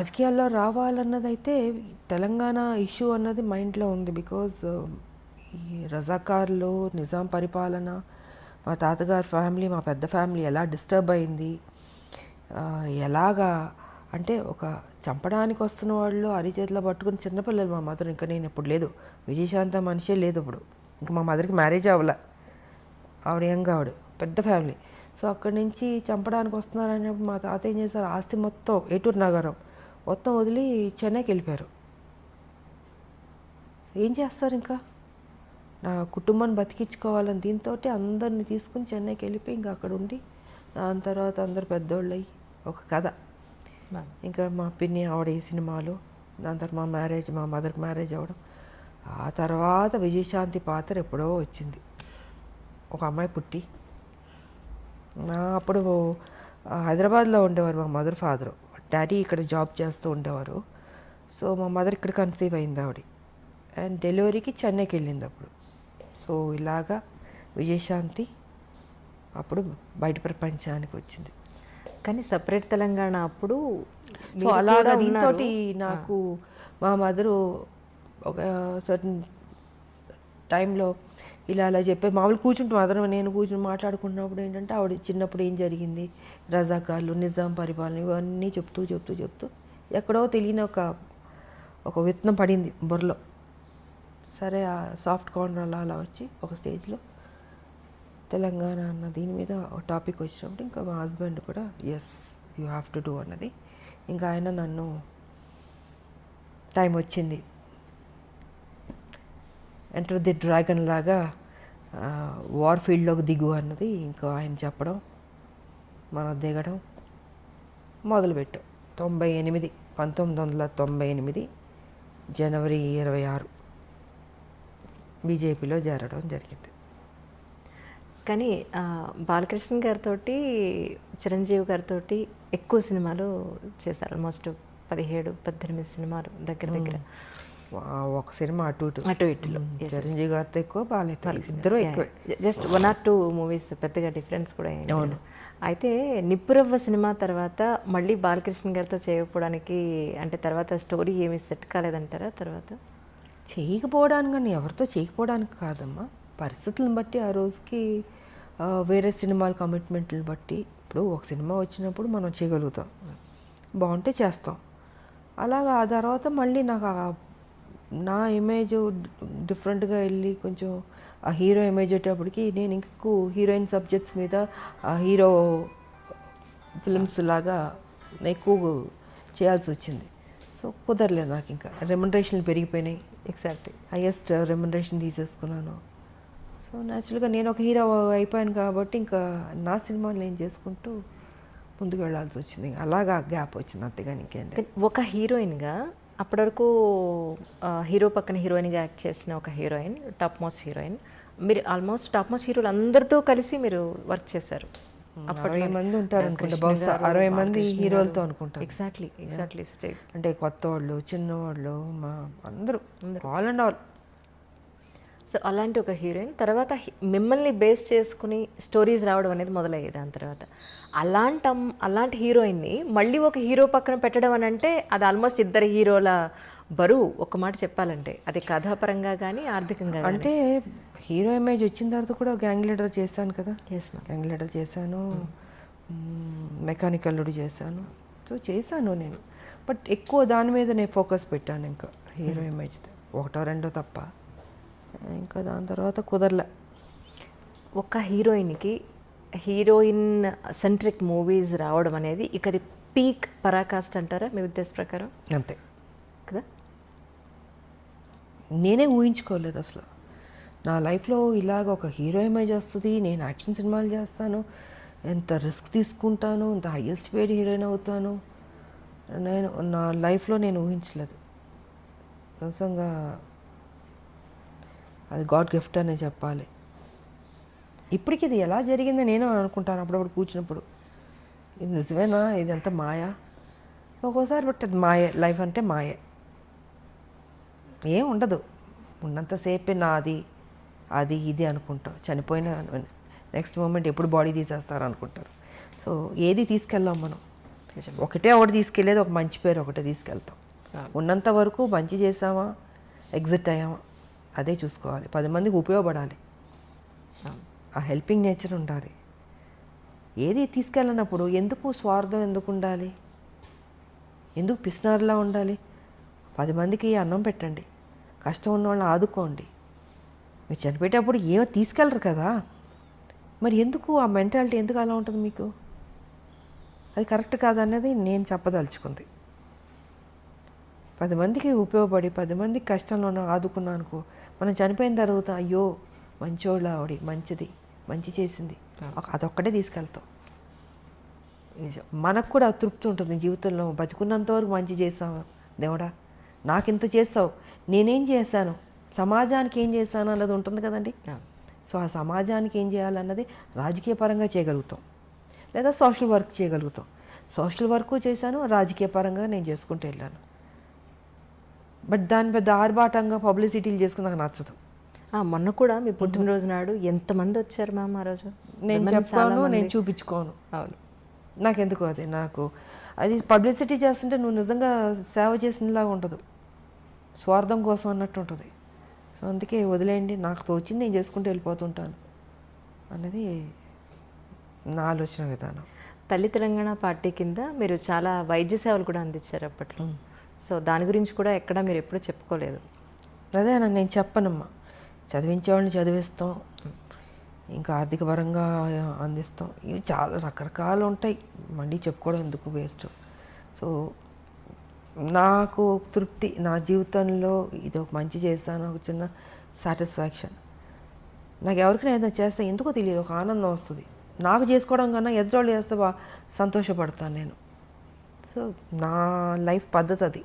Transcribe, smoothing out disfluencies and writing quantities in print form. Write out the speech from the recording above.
రాజకీయాల్లో రావాలన్నదైతే తెలంగాణ ఇష్యూ అన్నది మైండ్లో ఉంది. బికాజ్ ఈ రజాకార్లు, నిజాం పరిపాలన, మా తాతగారి ఫ్యామిలీ, మా పెద్ద ఫ్యామిలీ ఎలా డిస్టర్బ్ అయింది, ఎలాగా అంటే ఒక చంపడానికి వస్తున్న వాళ్ళు అరిచేతిలో పట్టుకుని చిన్నపిల్లలు. మా మదర్, ఇంకా నేను ఇప్పుడు లేదు, విజయశాంత మనిషే లేదు ఇప్పుడు, ఇంకా మా మదర్కి మ్యారేజ్ అవ్వలే, ఆవిడ ఆవిడ పెద్ద ఫ్యామిలీ. సో అక్కడి నుంచి చంపడానికి వస్తున్నారనేప్పుడు మా తాత ఏం చేశారు, ఆస్తి మొత్తం ఏటూరు నగరం మొత్తం వదిలి చెన్నైకి వెళ్ళిపోయారు. ఏం చేస్తారు, ఇంకా నా కుటుంబాన్ని బతికించుకోవాలని దీంతో అందరిని తీసుకుని చెన్నైకి వెళ్ళిపోయి ఇంకా అక్కడ ఉండి, దాని తర్వాత అందరు పెద్దోళ్ళు అయ్యి ఒక కథ. ఇంకా మా పిన్ని ఆవిడ ఈ సినిమాలు, దాని తర్వాత మా మ్యారేజ్, మా మదర్కి మ్యారేజ్ అవ్వడం. ఆ తర్వాత విజయశాంతి పాత్ర ఎప్పుడో వచ్చింది, ఒక అమ్మాయి పుట్టి. అప్పుడు హైదరాబాద్లో ఉండేవారు మా మదర్ ఫాదరు, డాడీ ఇక్కడ జాబ్ చేస్తూ ఉండేవారు. సో మా మదర్ ఇక్కడ కన్సీవ్ అయింది ఆవిడ, అండ్ డెలివరీకి చెన్నైకి వెళ్ళింది అప్పుడు. సో ఇలాగా విజయశాంతి అప్పుడు బయట ప్రపంచానికి వచ్చింది. కానీ సపరేట్ తెలంగాణ అప్పుడు సో అలాగా దీంతో నాకు మా మదరు ఒక సర్టన్ టైంలో ఇలా అలా చెప్పే మామూలు కూర్చుంటాం, మదర్ నేను కూర్చుని మాట్లాడుకుంటున్నప్పుడు ఏంటంటే ఆవిడ చిన్నప్పుడు ఏం జరిగింది, రజాకార్లు, నిజాం పరిపాలన, ఇవన్నీ చెప్తూ చెప్తూ చెప్తూ ఎక్కడో తెలియని ఒక విత్తనం పడింది బుర్రలో. సరే ఆ సాఫ్ట్ కార్నర్ అలా అలా వచ్చి ఒక స్టేజ్లో తెలంగాణ అన్న దీని మీద ఒక టాపిక్ వచ్చినప్పుడు ఇంకా మా హస్బెండ్ కూడా yes you have to do అన్నది. ఇంకా ఆయన నన్ను టైం వచ్చింది ఎంటర్ ది డ్రాగన్ లాగా వార్ ఫీల్డ్లోకి దిగు అన్నది ఇంకా ఆయన చెప్పడం, మనం దిగడం మొదలుపెట్టాం. 1998 జనవరి 26 బీజేపీలో చేరడం జరిగింది. కానీ బాలకృష్ణ గారితో, చిరంజీవి గారితో ఎక్కువ సినిమాలు చేశారు. ఆల్మోస్ట్ 17-18 సినిమాలు దగ్గర దగ్గర. ఒక సినిమా అటు ఇటులో చిరంజీవి గారితో ఎక్కువ, బాలయ్యతో ఇద్దరు ఎక్కువ. జస్ట్ 1 or 2 మూవీస్, పెద్దగా డిఫరెన్స్ కూడా అవును. అయితే నిప్పురవ్వ సినిమా తర్వాత మళ్ళీ బాలకృష్ణ గారితో చేయకపోవడానికి అంటే తర్వాత స్టోరీ ఏమి సెట్ కాలేదంటారా? తర్వాత చేయకపోవడానికి కానీ ఎవరితో చేయకపోవడానికి కాదమ్మా, పరిస్థితులను బట్టి ఆ రోజుకి వేరే సినిమాల కమిట్మెంట్లను బట్టి. ఇప్పుడు ఒక సినిమా వచ్చినప్పుడు మనం చేయగలుగుతాం, బాగుంటే చేస్తాం. అలాగా ఆ తర్వాత మళ్ళీ నాకు నా ఇమేజ్ డిఫరెంట్గా వెళ్ళి కొంచెం ఆ హీరో ఇమేజ్ వచ్చేటప్పటికి నేను ఇంకెక్కువ హీరోయిన్ సబ్జెక్ట్స్ మీద ఆ హీరో ఫిల్మ్స్ లాగా ఎక్కువ చేయాల్సి వచ్చింది. సో కుదరలేదు నాకు, ఇంకా రెమ్యునరేషన్లు పెరిగిపోయినాయి. ఎగ్జాక్ట్లీ హైయెస్ట్ రెమ్యునరేషన్ తీసేసుకున్నాను. సో న్యాచురల్గా నేను ఒక హీరో అయిపోయాను కాబట్టి ఇంకా నా సినిమాలు నేను చేసుకుంటూ ముందుకు వెళ్ళాల్సి వచ్చింది. అలాగా గ్యాప్ వచ్చింది, అంతేగాని ఇంకేంటి. ఒక హీరోయిన్గా అప్పటి వరకు హీరో పక్కన హీరోయిన్గా యాక్ట్ చేసిన ఒక హీరోయిన్, టాప్ మోస్ట్ హీరోయిన్. మీరు ఆల్మోస్ట్ టాప్ మోస్ట్ హీరోలు అందరితో కలిసి మీరు వర్క్ చేశారు. 60 మంది ఉంటారు అనుకుంటా, బహుశా 60 మంది హీరోలతో అనుకుంటారు. ఎగ్జాక్ట్లీ అంటే కొత్త వాళ్ళు, చిన్నవాళ్ళు, మా అందరూ ఆల్ అండ్ ఆల్. సో అలాంటి ఒక హీరోయిన్ తర్వాత మిమ్మల్ని బేస్ చేసుకుని స్టోరీస్ రావడం అనేది మొదలయ్యేది. దాని తర్వాత అలాంటి హీరోయిన్ని మళ్ళీ ఒక హీరో పక్కన పెట్టడం అని అంటే అది ఆల్మోస్ట్ ఇద్దరు హీరోల బరువు. ఒక మాట చెప్పాలంటే అది కథాపరంగా కానీ ఆర్థికంగా. అంటే హీరో ఇమేజ్ వచ్చిన తర్వాత కూడా గ్యాంగ్ లీడర్ చేశాను కదా. గ్యాంగ్ లీడర్ చేశాను, మెకానికల్ అల్లుడు చేశాను. సో చేశాను నేను, బట్ ఎక్కువ దాని మీద నేను ఫోకస్ పెట్టాను. ఇంకా హీరో ఇమేజ్ 1-2 తప్ప, ఇంకా దాని తర్వాత కుదరలే. ఒక హీరోయిన్కి హీరోయిన్ సెంట్రిక్ మూవీస్ రావడం అనేది ఇక అది పీక్ పరాకాష్ట అంటారా మీ ఉద్దేశ ప్రకారం? అంతే కదా. నేనే ఊహించుకోలేదు అసలు నా లైఫ్లో ఇలాగ ఒక హీరో ఇమేజ్ వస్తుంది, నేను యాక్షన్ సినిమాలు చేస్తాను, ఎంత రిస్క్ తీసుకుంటాను, ఎంత హైయెస్ట్ పేడ్ హీరోయిన్ అవుతాను, నేను నా లైఫ్లో నేను ఊహించలేదు. నిజంగా అది గాడ్ గిఫ్ట్ అనే చెప్పాలి. ఇప్పటికి ఇది ఎలా జరిగిందో నేను అనుకుంటాను అప్పుడప్పుడు కూర్చున్నప్పుడు, ఇది నిజమేనా, ఇది ఎంత మాయా ఒక్కోసారి. బట్ అది మాయే, లైఫ్ అంటే మాయే, ఏం ఉండదు. ఉన్నంతసేపే నాది అది ఇది అనుకుంటాం, చనిపోయిన నెక్స్ట్ మూమెంట్ ఎప్పుడు బాడీ తీసేస్తారు అనుకుంటారు. సో ఏది తీసుకెళ్ళాం మనం. నిజం. ఒకటే ఒకటి తీసుకెళ్ళేది, ఒక మంచి పేరు ఒకటే తీసుకెళ్తాం. ఉన్నంత వరకు మంచి చేసామా, ఎగ్జిట్ అయ్యామా, అదే చూసుకోవాలి. 10 మందికి ఉపయోగపడాలి, ఆ హెల్పింగ్ నేచర్ ఉండాలి. ఏది తీసుకెళ్ళినప్పుడు ఎందుకు స్వార్థం ఎందుకు ఉండాలి, ఎందుకు పిసినారులా ఉండాలి? 10 మందికి అన్నం పెట్టండి, కష్టం ఉన్న వాళ్ళని ఆదుకోండి. మీరు చనిపోయేటప్పుడు ఏమో తీసుకెళ్ళరు కదా, మరి ఎందుకు ఆ మెంటాలిటీ ఎందుకు అలా ఉంటుంది మీకు? అది కరెక్ట్ కాదన్నది నేను చెప్పదలుచుకుంది. 10 మందికి ఉపయోగపడి 10 మందికి కష్టంలో ఉన్న ఆదుకున్నాను అనుకో, మనం చనిపోయిన తర్వాత అయ్యో మంచోళ్ళ ఆవిడ, మంచిది, మంచి చేసింది, అదొక్కటే తీసుకెళ్తాం. నిజం. మనకు కూడా తృప్తి ఉంటుంది జీవితంలో. బతికున్నంత వరకు మంచి చేసావు దేవుడా, నాకింత చేస్తావు, నేనేం చేశాను, సమాజానికి ఏం చేశాను అన్నది ఉంటుంది కదండి. సో ఆ సమాజానికి ఏం చేయాలన్నది రాజకీయ పరంగా చేయగలుగుతాం, లేదా సోషల్ వర్క్ చేయగలుగుతాం. సోషల్ వర్క్ చేశాను, రాజకీయ పరంగా నేను చేసుకుంటూ వెళ్ళాను. బట్ దాని పెద్ద ఆర్భాటంగా పబ్లిసిటీలు చేసుకుని నాకు నచ్చదు. మొన్న కూడా మీ పుట్టినరోజు నాడు ఎంతమంది వచ్చారు మ్యామ్ ఆ రోజు? నేను చెప్పాను, నేను చూపించుకోను. అవును. నాకెందుకు అది, నాకు అది పబ్లిసిటీ చేస్తుంటే నువ్వు నిజంగా సేవ చేసినలాగా ఉండదు, స్వార్థం కోసం అన్నట్టు ఉంటుంది. సో అందుకే వదిలేయండి, నాకు తోచింది నేను చేసుకుంటూ వెళ్ళిపోతుంటాను అన్నది నా ఆలోచన విధానం. తల్లి తెలంగాణ పార్టీ కింద మీరు చాలా వైద్య సేవలు కూడా అందించారు అప్పట్లో. సో దాని గురించి కూడా ఎక్కడ మీరు ఎప్పుడూ చెప్పుకోలేదు. అదే నేను చెప్పనమ్మా, చదివించేవాళ్ళని చదివిస్తాం, ఇంకా ఆర్థిక పరంగా అందిస్తాం, ఇవి చాలా రకరకాలు ఉంటాయి, మళ్ళీ చెప్పుకోవడం ఎందుకు, వేస్ట్. సో నాకు తృప్తి, నా జీవితంలో ఇది ఒక మంచి చేస్తాను, ఒక చిన్న సాటిస్ఫాక్షన్. నాకు ఎవరికైనా ఏదైనా చేస్తే ఎందుకో తెలియదు, ఒక ఆనందం వస్తుంది. నాకు చేసుకోవడం కన్నా ఎదుటోళ్ళు చేస్తే సంతోషపడతాను నేను. సో నా లైఫ్ పద్ధతి అది.